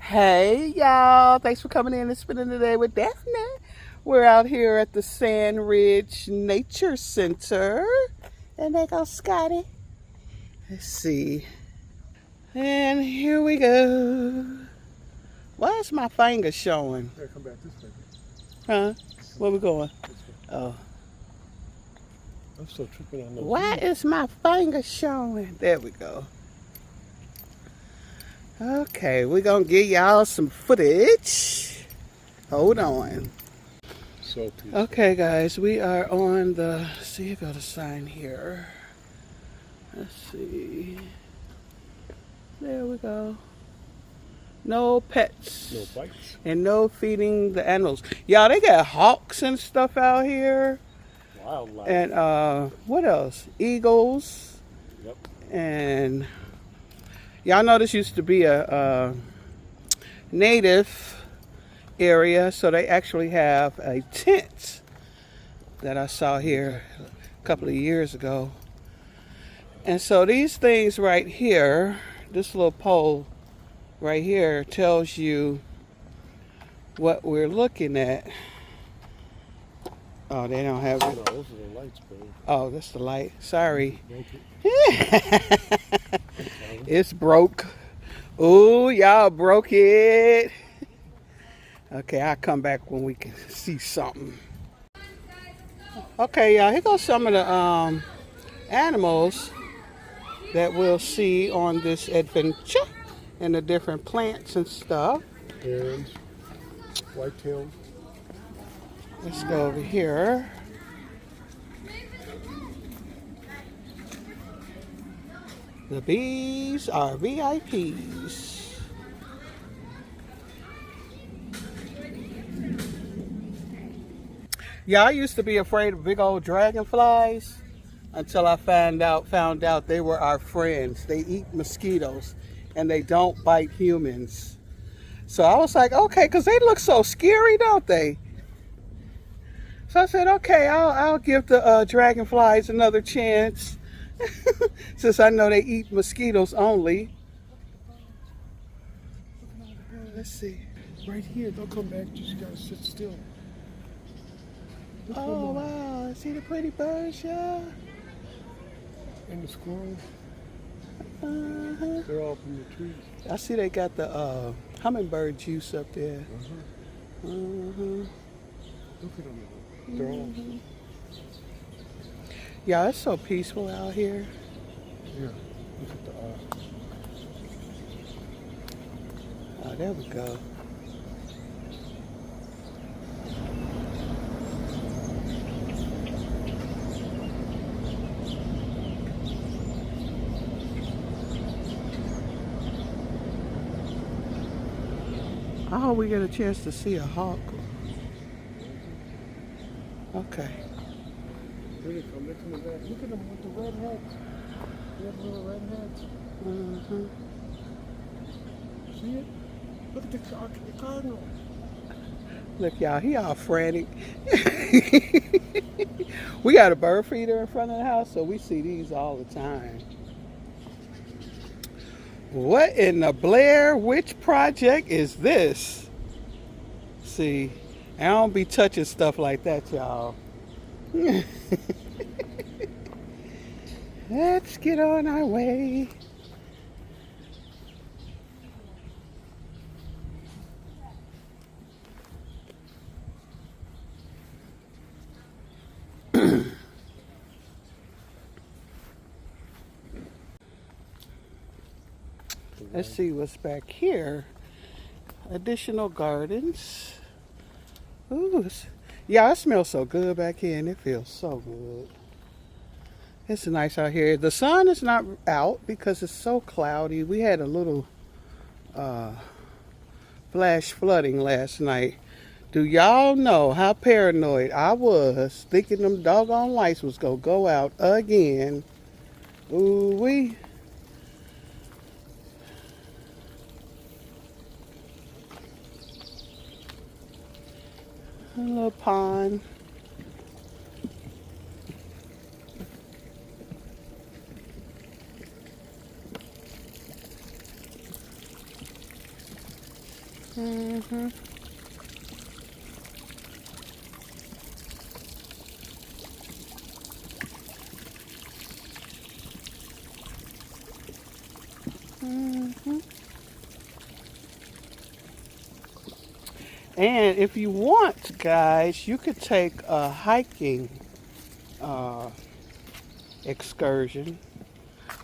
Hey y'all, thanks for coming in and spending the day with Daphne. We're out here at the Sand Ridge Nature Center. And there goes Scotty. Let's see. And here we go. Why is my finger showing? Yeah, come back this way. Huh? Where we going? Oh. I'm still tripping on those. Why is my finger showing? There we go. Okay, we're gonna give y'all some footage. Hold on. So peaceful. Okay, guys, we are on the. See, you got a sign here. Let's see. There we go. No pets. No bites. And no feeding the animals. Y'all, they got hawks and stuff out here. Wildlife. And what else? Eagles. Yep. And y'all know this used to be a native area, so they actually have a tent that I saw here a couple of years ago. And so these things right here, this little pole right here tells you what we're looking at. Oh, they don't have it. No, those are the lights, bro. Oh, that's the light. Sorry. Broke it. It's broke. Ooh, y'all broke it. Okay, I'll come back when we can see something. Okay, y'all, here goes some of the animals that we'll see on this adventure and the different plants and stuff. Herons. Whitetails. Let's go over here. The bees are VIPs. Yeah, I used to be afraid of big old dragonflies until I found out they were our friends. They eat mosquitoes and they don't bite humans. So I was like, okay, because they look so scary, don't they? So I said, okay, I'll give the dragonflies another chance since I know they eat mosquitoes only. Let's see. Right here. Don't come back. Just gotta sit still. Look Oh, wow. See the pretty birds, y'all? And the squirrels. Uh-huh. They're all from the trees. I see they got the hummingbird juice up there. Uh-huh. Uh-huh. Look at them. They're all. Yeah, it's so peaceful out here. Yeah. Look at the Oh, there we go. I hope we get a chance to see a hawk. Okay. Here they come. They're coming back. Look at them with the red hats. They have little red hats. Uh-huh. See it? Look at the cardinal. Look, y'all, he all frantic. We got a bird feeder in front of the house, so we see these all the time. What in the Blair Witch Project is this? See, I don't be touching stuff like that, y'all. Let's get on our way. Let's see what's back here. Additional gardens. Ooh, yeah, it smells so good back here, and it feels so good. It's nice out here. The sun is not out because it's so cloudy. We had a little flash flooding last night. Do y'all know how paranoid I was thinking them doggone lights was gonna go out again? Ooh wee. A little pond. Mm-hmm. Mm-hmm. And if you want, guys, you could take a hiking uh, excursion.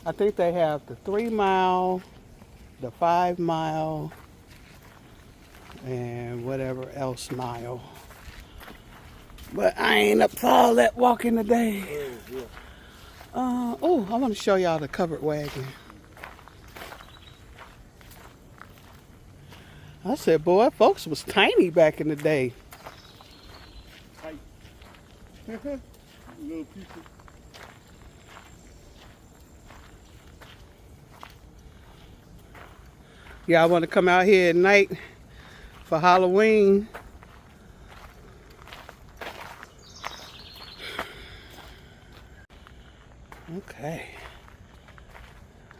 I think they have the 3 mile, the 5 mile, and whatever else mile. But I ain't up to all that walking today. Oh, I want to show y'all the covered wagon. I said, boy, folks was tiny back in the day. Tight. Little people. Y'all want to come out here at night for Halloween? Okay.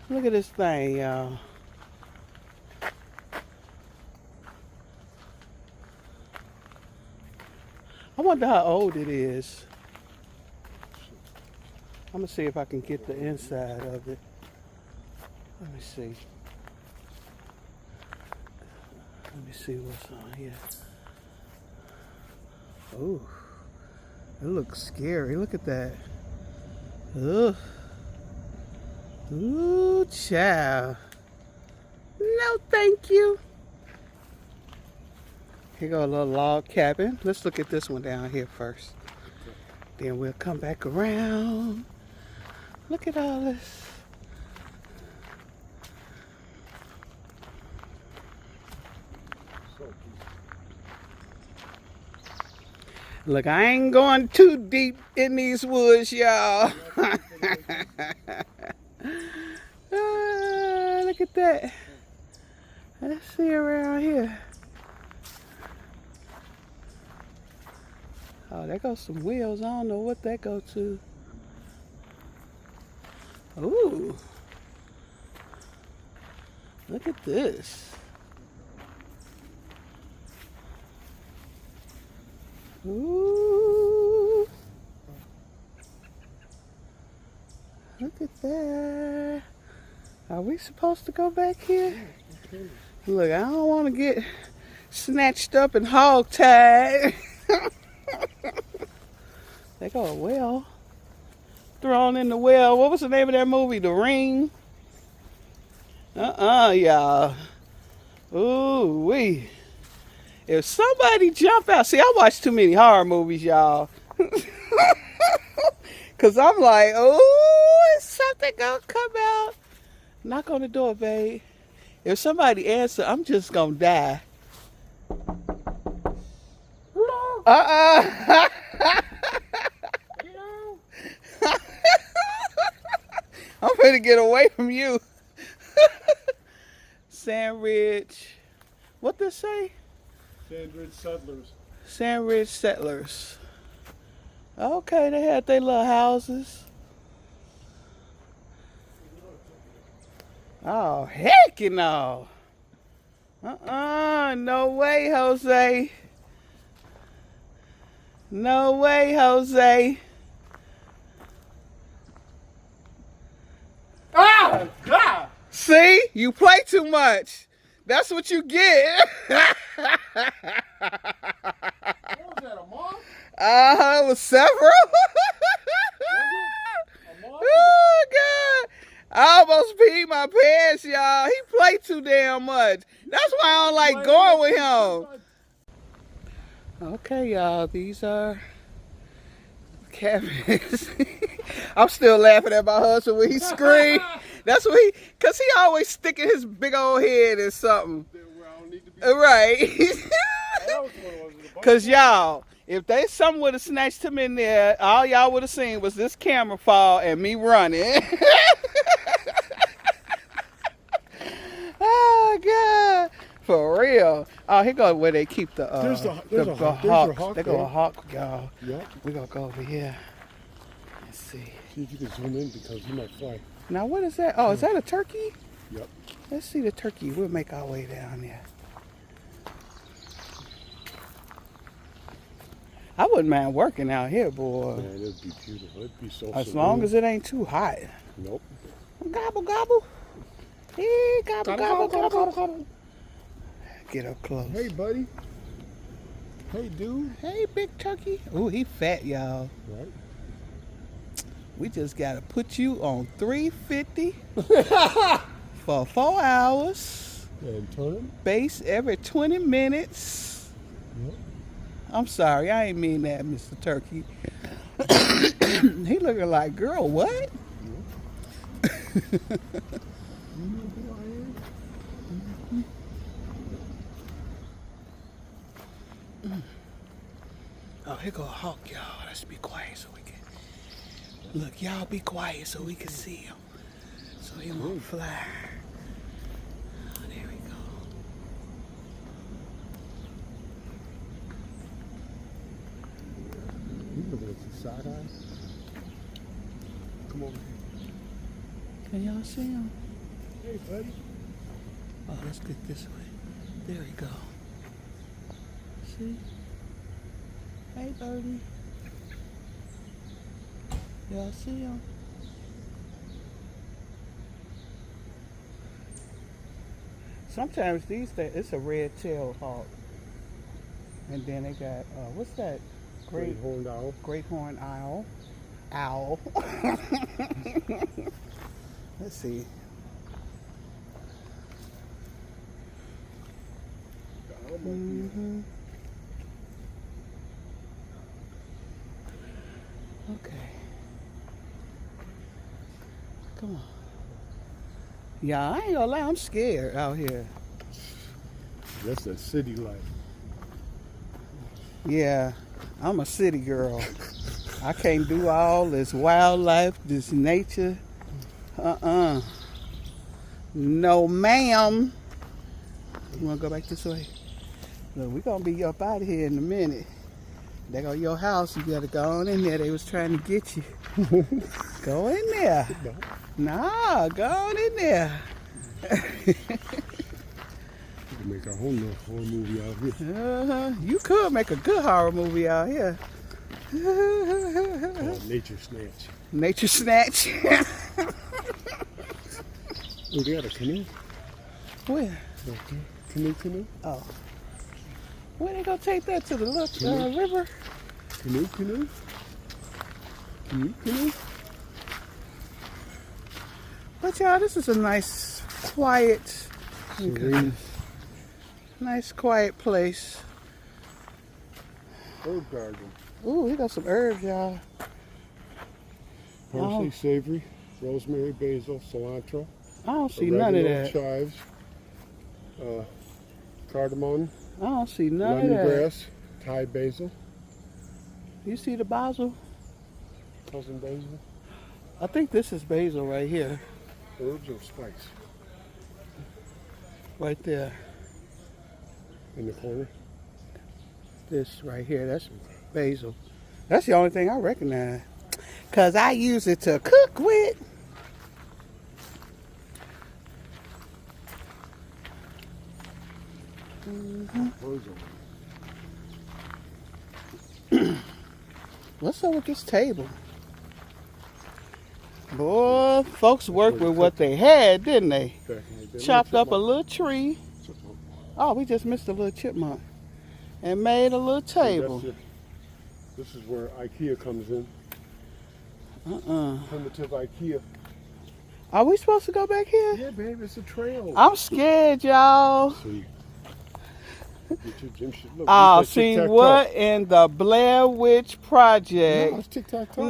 Look at this thing, y'all. I wonder how old it is. I'm gonna see if I can get the inside of it. Let me see. Let me see what's on here. Oh, it looks scary. Look at that. Ugh. Ooh, child. No, thank you. Here go a little log cabin. Let's look at this one down here first. Then we'll come back around. Look at all this. Look, I ain't going too deep in these woods, y'all. Look at that. Let's see around here. Oh, there goes some wheels. I don't know what that go to. Ooh. Look at this. Ooh. Look at that. Are we supposed to go back here? Look, I don't want to get snatched up and hog-tied. They go a well. Thrown in the well. What was the name of that movie? The Ring? Y'all. Ooh, wee. If somebody jump out. See, I watch too many horror movies, y'all. Because I'm like, oh, is something going to come out? Knock on the door, babe. If somebody answer, I'm just going to die. Hello? Hello? I'm going to get away from you. Sandridge. What they say? Sandridge Settlers. Sandridge Settlers. Okay, they had their little houses. Oh, heck no. No way, Jose. No way, Jose. Ah! God! See? You play too much. That's what you get. What was that, a moth? It was several. A moth? Oh, God. I almost peed my pants, y'all. He played too damn much. That's why I don't like going with him. Okay, y'all. These are cabins. I'm still laughing at my husband when he screamed. That's what because he always sticking his big old head in something. Right. Because y'all, if someone would have snatched him in there, all y'all would have seen was this camera fall and me running. Oh, God. For real. Oh, here go where they keep the There's a hawk. They go a hawk, y'all. Yep. We're going to go over here. Let's see. See if you can zoom in because he might fly. Now, what is that? Oh, is that a turkey? Yep. Let's see the turkey. We'll make our way down there. I wouldn't mind working out here, boy. Man, it'd be beautiful. It'd be so As serene. long as it ain't too hot. Nope. Gobble, gobble. Hey, gobble, gobble, gobble. Get up close. Hey, buddy. Hey, dude. Hey, big turkey. Ooh, he fat, y'all. Right. We just got to put you on 350 for 4 hours. And turn him. Base every 20 minutes. Yep. I'm sorry, I ain't mean that, Mr. Turkey. He looking like, girl, what? You know who I am? Oh, here go a hawk, y'all. Let's be quiet so we can. Look, y'all be quiet so we can see him. So he won't fly. Oh, there we go. You looking at the side eye? Come over here. Can y'all see him? Hey, buddy. Oh, let's get this way. There we go. See? Hey, birdie. Y'all see him? Sometimes these days, it's a red-tailed hawk. And then they got, what's that? Great horned owl. Great horned owl. Owl. Let's see. Mm-hmm. Okay. Come on. Yeah, I ain't gonna lie, I'm scared out here. That's a city life. Yeah, I'm a city girl. I can't do all this wildlife, this nature. No, ma'am. You wanna go back this way? Look, we're gonna be up out of here in a minute. They go your house, you gotta go on in there. They was trying to get you. Go in there. Nah, go on in there. You can make a whole horror movie out here. You could make a good horror movie out here. Called Nature Snatch. Nature Snatch. Oh, they got a canoe? Where? Okay. Canoe? Oh. Where they gonna take that to the little river? Canoe? But y'all, this is a nice, quiet, Serene. nice, quiet place. Herb garden. Ooh, we got some herbs, y'all. Parsley, savory, rosemary, basil, cilantro. I don't see none of that. Chives, cardamom, I don't see none of that. lemongrass, Thai basil, You see the basil? cousin basil, I think this is basil right here, herbs or spice right there. in the corner. This right here, that's basil. That's the only thing I recognize. Cause I use it to cook with. What's up with this table? Boy, folks worked with what they had, didn't they? Chopped up a little tree. Oh, we just missed a little chipmunk. And made a little table. This is where IKEA comes in. Primitive IKEA. Are we supposed to go back here? Yeah, babe, it's a trail. I'm scared, y'all. See. Get your gym shit. Look, Oh, see what in the Blair Witch Project? No, it's tic-tac-toe.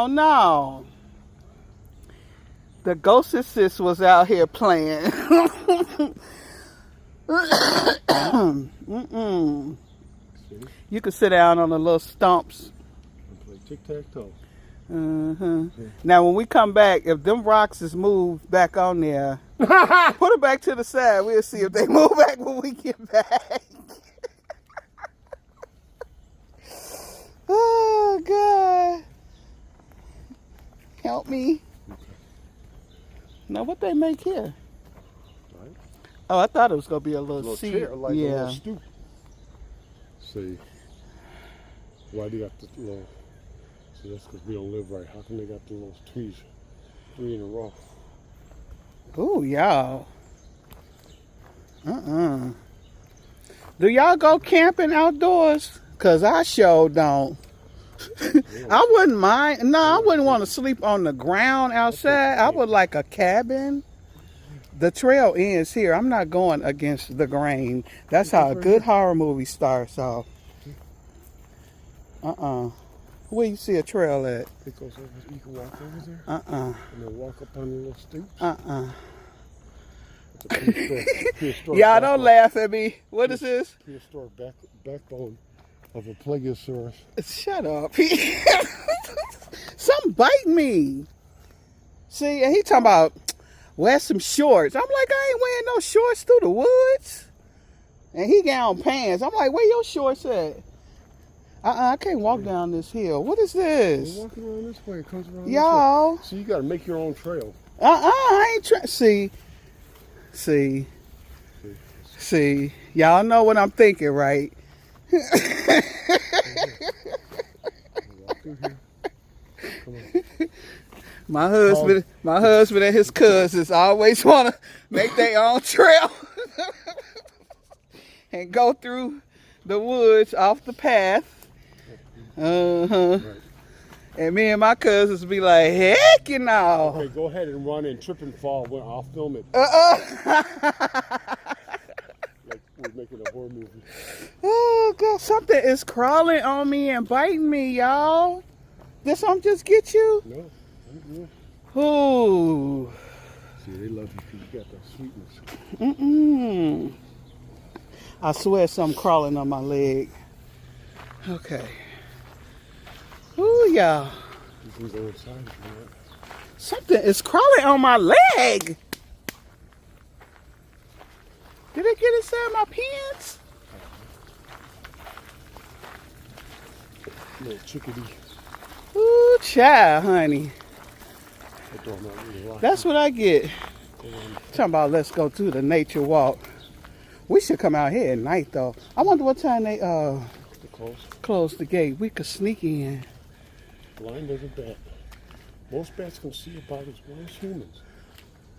No. The ghost assist was out here playing. See? You could sit down on the little stumps. And play tic-tac-toe. Now, when we come back, if them rocks is moved back on there, put it back to the side. We'll see if they move back when we get back. Oh, God. Help me. Okay. Now, what they make here? Right. Oh, I thought it was going to be a little seat. chair, like a Yeah. little stoop. See. Why they got the little? So that's because we don't live right. How come they got the little trees 3 in a row? Ooh, y'all. Do y'all go camping outdoors? Cause I sure don't. I wouldn't mind. No, I wouldn't want to sleep on the ground outside. I would like a cabin. The trail ends here. I'm not going against the grain. That's how a good horror movie starts off. Where you see a trail at? It goes over. You can walk over there. And then walk up on the little stoop. It's a prehistoric Y'all don't laugh at me. What is this? Prehistoric backbone of a plesiosaurus. Shut up. Some bite me. See, and he talking about wear some shorts. I'm like, I ain't wearing no shorts through the woods. And he got on pants. I'm like, where your shorts at? I can't walk down this hill. What is this? We're walking around this way. It comes around Y'all. this way. So you got to make your own trail. I ain't trying. See. Y'all know what I'm thinking, right? Walk through here. Come on. My husband and his cousins always want to make their own trail and go through the woods off the path. Right. And me and my cousins be like, heck, you know. Okay, go ahead and run and trip and fall. I'll film it. Like we're making a horror movie. Oh, God, something is crawling on me and biting me, y'all. Did something just get you? No, I'm good. Ooh. See, they love you because you got that sweetness. I swear something crawling on my leg. Okay. Ooh, y'all. You can go inside if you want. Something is crawling on my leg. Did it get inside my pants? Little chickadee. Ooh, child, honey. That's what I get. Talking about let's go to the nature walk. We should come out here at night, though. I wonder what time they close the gate. We could sneak in. Blind as a bat. Most bats can see about as well as humans.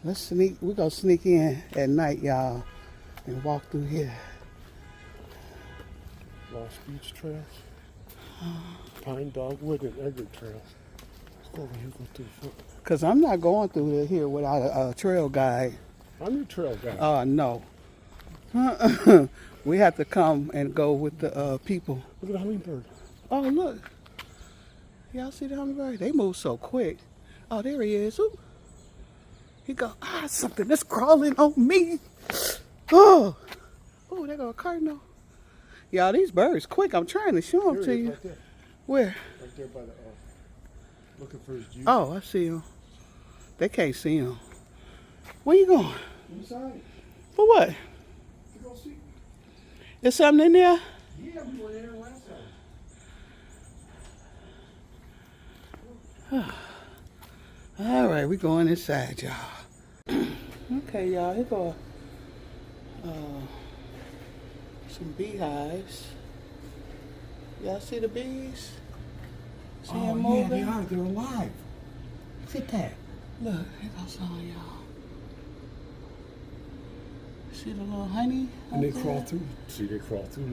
Let's sneak. We're going to sneak in at night, y'all, and walk through here. Lost Beach Trails. Pine Dogwood and Edgar Trails. Let's go over here and go through the front. Because I'm not going through here without a trail guide. I'm your trail guide. No. We have to come and go with the people. Look at the hummingbird. Oh, look. Y'all see the hummingbird? They move so quick. Oh, there he is. Ooh. He go, something that's crawling on me. Oh, there go a cardinal. Y'all, these birds quick. I'm trying to show them to you. Right there. Where? Right there by the, looking for his juice. Oh, I see him. They can't see him. Where you going? Inside. For what? You go see. Is something in there? Yeah, we went in there last time. All right, we going inside, y'all. Okay, y'all, here go some beehives. Y'all see the bees? See them moving? They are. They're alive. Look at that. Look, here goes some, y'all. See the little honey? And they crawl through. See, they crawl through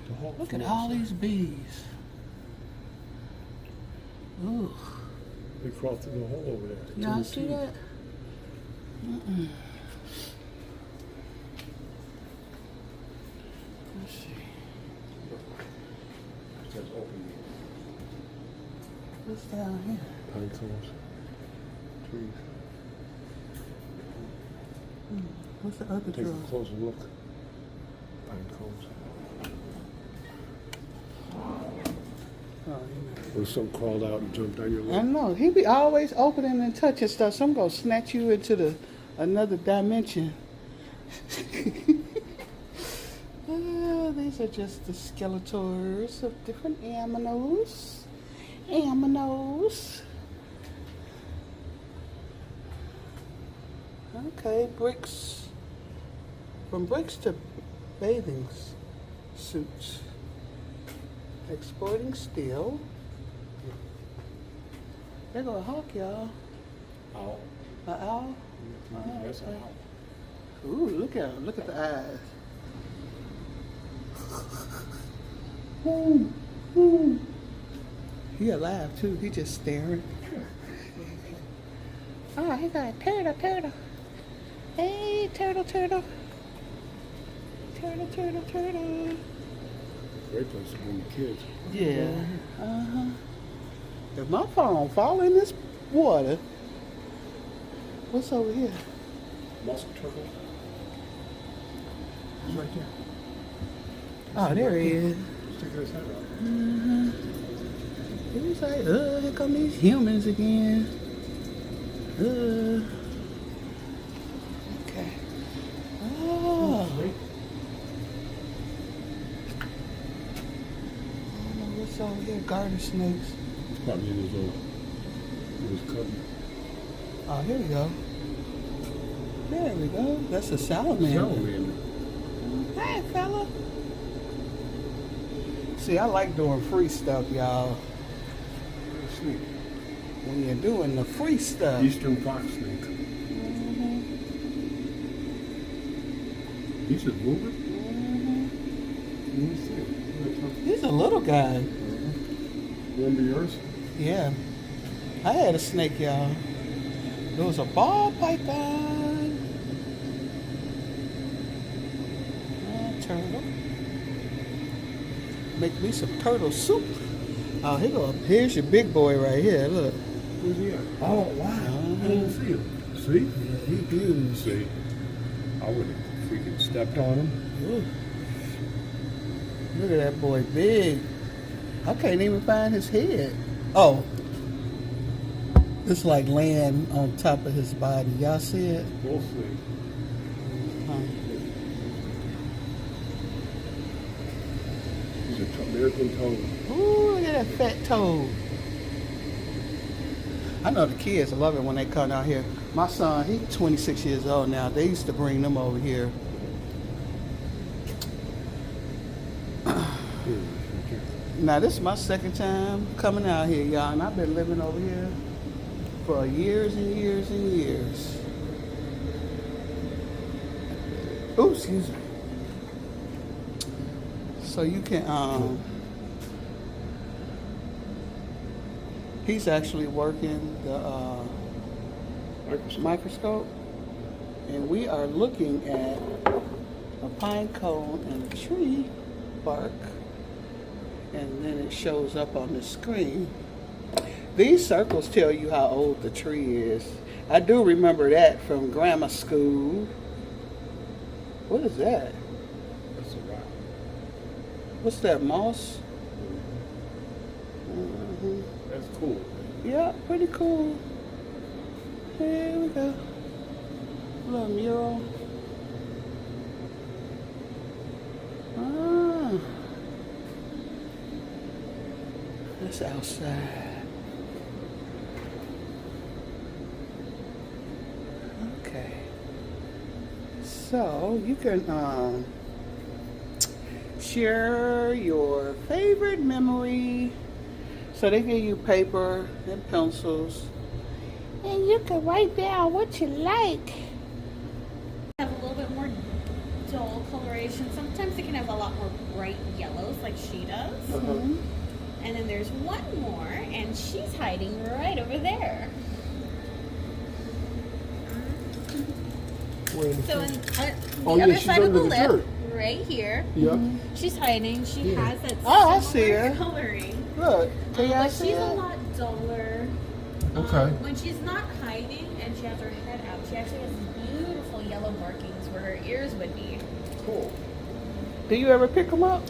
the hole. Look at all these bees. Ooh. They crawl through the hole over there. Y'all see that? Let's see. It says open. What's down here? Pine cones. Trees. What's the other Take a drug? closer look. Pine cones. Or something crawled out and jumped on your I leg. know. He be always opening and touching stuff. So I'm going to snatch you into another dimension. These are just the skeletors of different aminos. Okay, bricks. From bricks to bathing suits. Exporting steel. There go a hawk, y'all. Owl. An owl? That's an owl. Ooh, look at him. Look at the eyes. Ooh, ooh. He alive too. He just staring. Oh, he got a turtle. Hey, turtle. Turtle. Great place to bring the kids. Yeah. Uh-huh. If my phone fall in this water, what's over here? Musk turtle. He's right there. Oh, there he is. Sticking his head out. Mm-hmm. He was like, here come these humans again. Okay. Oh. I don't know what's over here. Garter snakes. It's probably in his cubby. Oh, here we go. There we go. That's a salamander. Salamander. Hey, fella. See, I like doing free stuff, y'all. Snake. When you're doing the free stuff. Eastern fox snake. Mm-hmm. He's a mover? Mm-hmm. Let me see. He's a little guy. Remember yours? Yeah. I had a snake, y'all. It was a ball python. Turtle. Make me some turtle soup. Oh, here's your big boy right here. Look. Where's he at? Oh, wow. I didn't see him. See? Yeah, he huge. See? I would have freaking stepped on him. Ooh. Look at that boy, big. I can't even find his head. Oh. It's like laying on top of his body. Y'all see it? We'll see. Huh. He's an American toad. Ooh, look at that fat toad. I know the kids love it when they come out here. My son, he's 26 years old now. They used to bring them over here. Now, this is my second time coming out here, y'all, and I've been living over here for years and years and years. Ooh, excuse me. So you can, he's actually working the microscope, and we are looking at a pine cone and a tree bark, and then it shows up on the screen. These circles tell you how old the tree is. I do remember that from grammar school. What is that? That's a rock. What's that, moss? Mm-hmm. That's cool. Yeah, pretty cool. Here we go. A little mural. Ah. That's outside. Okay. So you can share your favorite memory. So they give you paper and pencils, and you can write down what you like. Have a little bit more dull coloration. Sometimes it can have a lot more bright yellows like she does. Mm-hmm. And then there's one more, and she's hiding right over there. Where in the So front? on the other she's side of under the lip, dirt. right here, Yeah. she's hiding. She Yeah. has that Oh, I similar see her. coloring. Look, can y'all But see she's a it? lot duller. Okay. When she's not hiding and she has her head out, she actually has these beautiful yellow markings where her ears would be. Cool. Do you ever pick them up?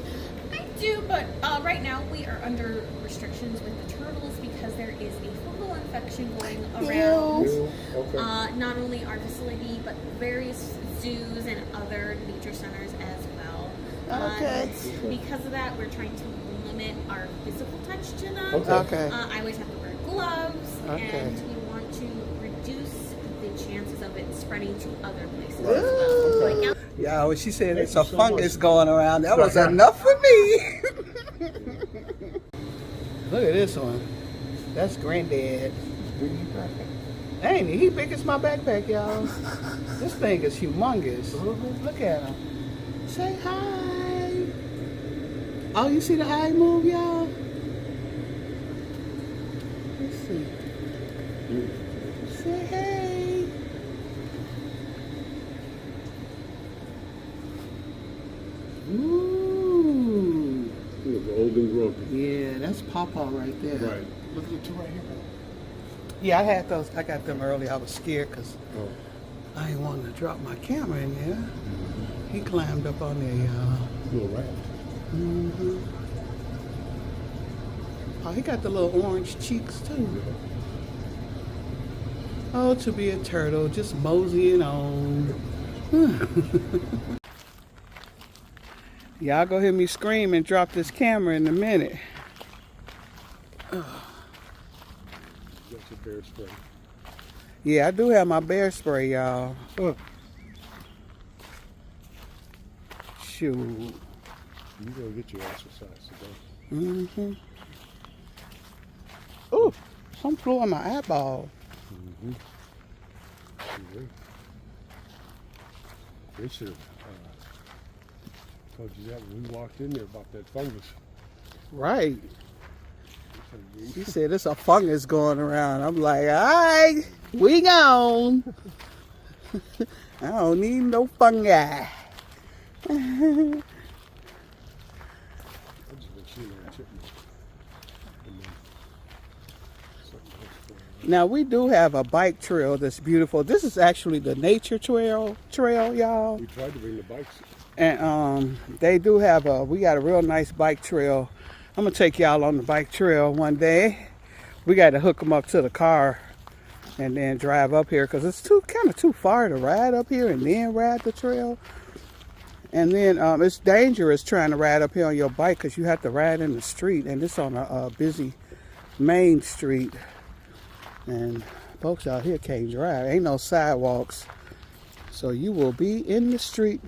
I do, but right now we are under restrictions with the turtles because there is a fungal infection going around. Ew. Okay. Not only our facility, but various zoos and other nature centers as well. Okay. Because of that, we're trying to limit our physical touch to them. Okay. I always have to wear gloves, Okay. and we want to reduce the chances of it spreading to other places Ooh. as well. Like out Yeah, when she said Thank it's you a so fungus much. going around, that was enough for me. Look at this one. That's granddad. Ain't he? He big as my backpack, y'all. This thing is humongous. Look at him. Say hi. Oh, you see the eye move, y'all? Let's see. Say hey. Ooh. Old and grumpy. Yeah, that's Pawpaw right there. Right. Look at the two right here. Yeah, I had those. I got them early. I was scared because Oh. I didn't want to drop my camera in there. He climbed up on there, y'all. Little rat. Mm-hmm. Oh, he got the little orange cheeks too. Oh, to be a turtle, just moseying on. Y'all go hear me scream and drop this camera in a minute. That's a bear spray. Yeah, I do have my bear spray, y'all. Shoot. You gotta get your exercise today. Mm-hmm. Ooh, some flew on my eyeball. Mm-hmm. They should have told you that when we walked in there about that fungus. Right. She said it's a fungus going around. I'm like, all right, we gone. I don't need no fungi. I just wish you were a chipmunk. And then something else for you. Now we do have a bike trail that's beautiful. This is actually the nature trail, y'all. We tried to bring the bikes. And they do have we got a real nice bike trail. I'm gonna take y'all on the bike trail one day. We got to hook them up to the car and then drive up here because it's kind of too far to ride up here and then ride the trail. And then it's dangerous trying to ride up here on your bike because you have to ride in the street, and it's on a busy main street. And folks out here can't drive. Ain't no sidewalks, so you will be in the street.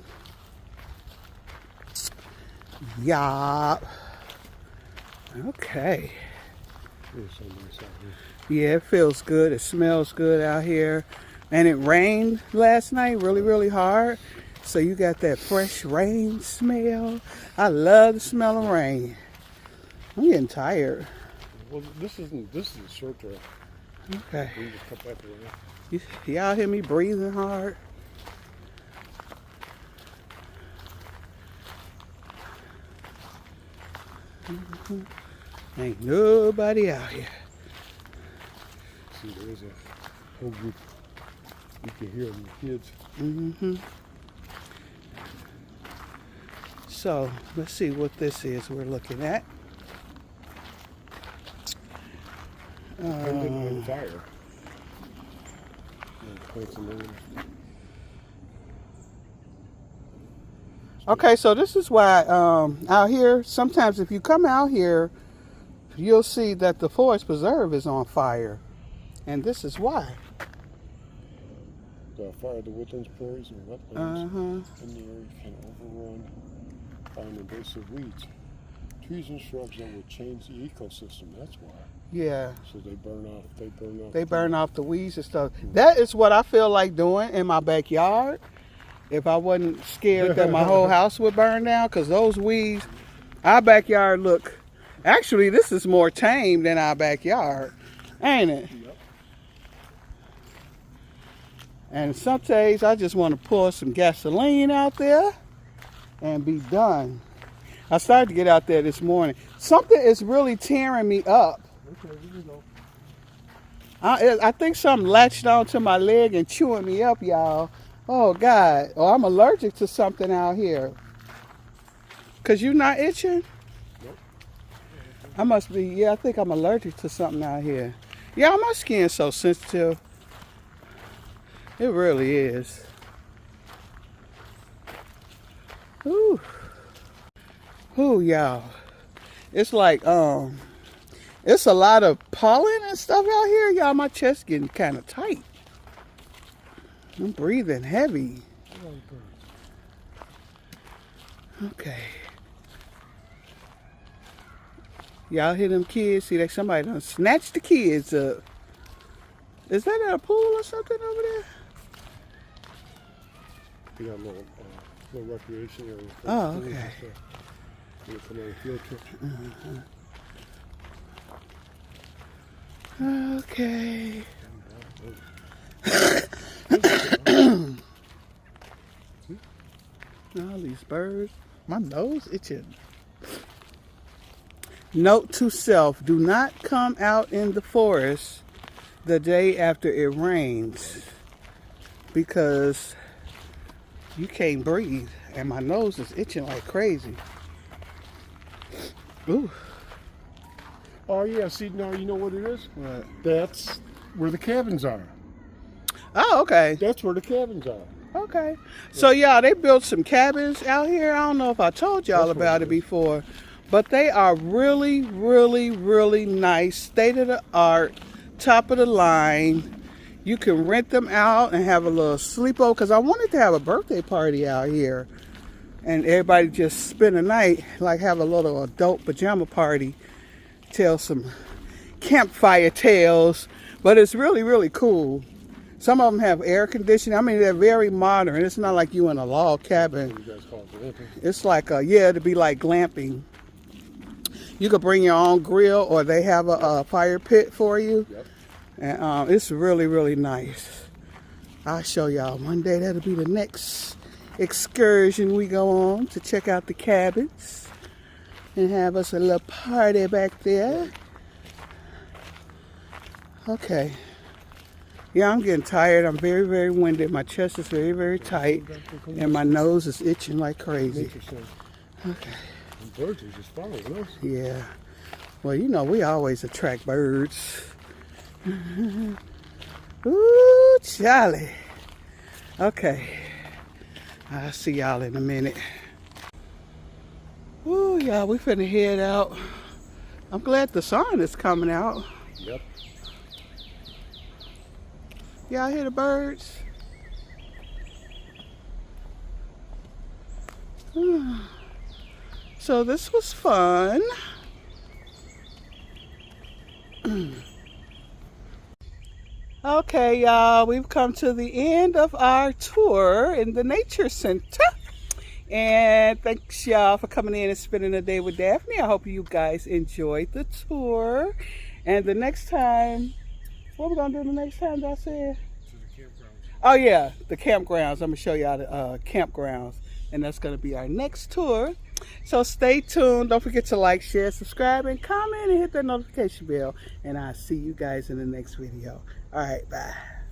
Yup. Okay. It's so nice out here. Yeah, it feels good. It smells good out here. And it rained last night really, really hard. So you got that fresh rain smell. I love the smell of rain. I'm getting tired. Well, this is a short trail. Okay. We just cut back around. Y'all hear me breathing hard? Ain't nobody out here. See, there is a whole group. You can hear them, the kids. Mm-hmm. So let's see what this is we're looking at. On fire. Plants in there. Okay, so this is why out here, sometimes if you come out here, you'll see that the forest preserve is on fire. And this is why. The fire of the woodlands, prairies, and wetlands in the area can overrun by invasive weeds. Trees and shrubs that would change the ecosystem, that's why. Yeah. So they burn off. They burn off the weeds and stuff. That is what I feel like doing in my backyard. If I wasn't scared that my whole house would burn down, because those weeds, our backyard look, actually this is more tame than our backyard, ain't it? Yep. And some days I just want to pour some gasoline out there and be done. I started to get out there this morning. Something is really tearing me up. Okay, here we go. I think something latched onto my leg and chewing me up, y'all. Oh, God. Oh, I'm allergic to something out here. Because you're not itching? Nope. I must be. Yeah, I think I'm allergic to something out here. Yeah, my skin's so sensitive. It really is. Ooh. Ooh, y'all. It's like, it's a lot of pollen and stuff out here. Y'all, my chest getting kind of tight. I'm breathing heavy. Okay. Y'all hear them kids? See, like somebody done snatched the kids up. Is that at a pool or something over there? We got a little recreation area. Oh, okay. We're come on a field trip. Okay. All these birds. My nose itching. Note to self, do not come out in the forest the day after it rains because you can't breathe and my nose is itching like crazy. Ooh. Oh yeah, see now you know what it is? What? That's where the cabins are. Oh, okay. That's where the cabins are. Okay. So yeah, they built some cabins out here. I don't know if I told y'all That's what about it it is. before, but they are really, really, really nice, state of the art, top of the line. You can rent them out and have a little sleepover because I wanted to have a birthday party out here and everybody just spend a night, like have a little adult pajama party, tell some campfire tales, but it's really, really cool. Some of them have air conditioning. I mean, they're very modern. It's not like you in a log cabin. What do you guys call it? Glamping? It's like, to be like glamping. You could bring your own grill or they have a fire pit for you. Yep. And it's really, really nice. I'll show y'all one day. That'll be the next excursion we go on to check out the cabins and have us a little party back there. Okay. Yeah, I'm getting tired. I'm very, very winded. My chest is very, very tight. And my nose is itching like crazy. Interesting. Okay. And birds are just following us. Yeah. Well, you know, we always attract birds. Ooh, Charlie. Okay. I'll see y'all in a minute. Ooh, y'all, we finna head out. I'm glad the sun is coming out. Yep. Y'all hear the birds? So this was fun. Okay, y'all, we've come to the end of our tour in the Nature Center. And thanks, y'all, for coming in and spending a day with Daphne. I hope you guys enjoyed the tour. And the next time, what are we going to do the next time, I said? To the campgrounds. Oh, yeah, the campgrounds. I'm going to show y'all the campgrounds. And that's going to be our next tour. So stay tuned. Don't forget to like, share, subscribe, and comment, and hit that notification bell. And I'll see you guys in the next video. All right, bye.